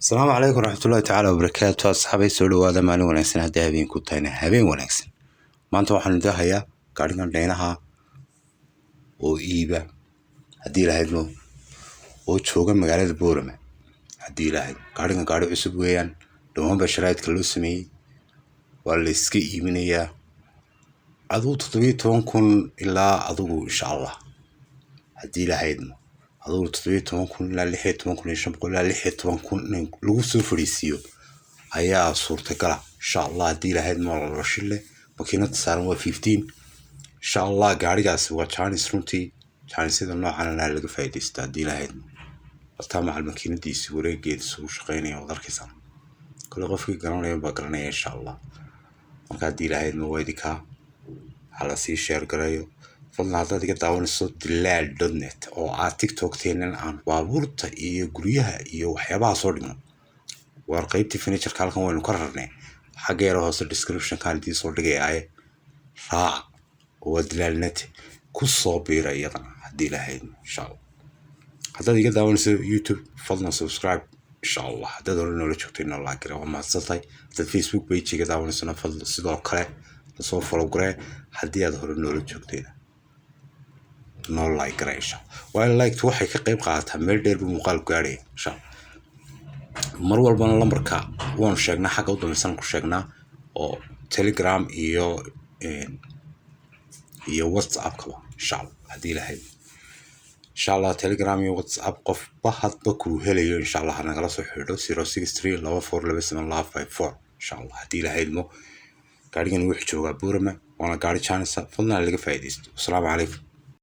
السلام عليكم ورحمة الله تعالى وبركاته أصحابي soo dhawaada maalin wanaagsan haddii habeen ku tahayna habeen wanaagsan maanta waxaan idahayaa gaarigan dhaynaha oo iiba haddii lahaydno oo jooga magaalada Boorama haddii lahayd gaarigan gaari cusub weeyaan dhawaan basharaadka loo sameeyay waa la iska iibinayaa aduu 17,000 ilaa adigu insha Allah haddii lahaydno aduu 17,000 ilaa 16,500 ilaa 16,000 lagu soo fariisiyo ayaa suurtagal insha Allah haddii lahaydno la shille makiinada saaran waa 15 insha Allah gaarigaas waa Chinese runtii Chinese-da noocan ah laga faa'iideysto haddii lahaydno horta macal makiinadiisa wareegeeda soo shaqeynaya oo darkiisa kala qofkii garanaya baa garanaya insha Allah marka haddii lahaydno waa idinka hala sii share garayo fadlan haddaad iga daawanayso dilaal.net oo aad TikTok teenan aan baabuurta iyo guryaha iyo waxyaabaha soo dhiman war qaybtii furniture halkan waynu ka rarnay xageero hoose description kan idin soo dhigay raac oo dilaal.net ku soo biiray iyadana haddii lahayd insha Allah haddaad iga daawanayso YouTube fadlan subscribe insha Allah haddaad hore noola joogtay inoo like gareeyo ma hadsatay haddaad Facebook page iga daawanayso fadlan sidoo kale soo follow garee haddii aad hore noola joogtay no like gareesha waa like waxay ka qayb qaadataa meel dheer buu muuqaal gaadhay insha mar walbana lambarka waan sheegnaa xagga u dambaysan ku sheegnaa oo Telegram iyo WhatsApp ka insha Allah haddii lahayd insha Allah Telegram iyo WhatsApp qof bahadba ku helayo insha Allah nagala soo xidho 063242754 insha Allah haddii lahayd mo gaarigan wuxuu joogaa Boorama waana gaari Chinese fadlan laga faa'iideysto. Assalaamu calaykum.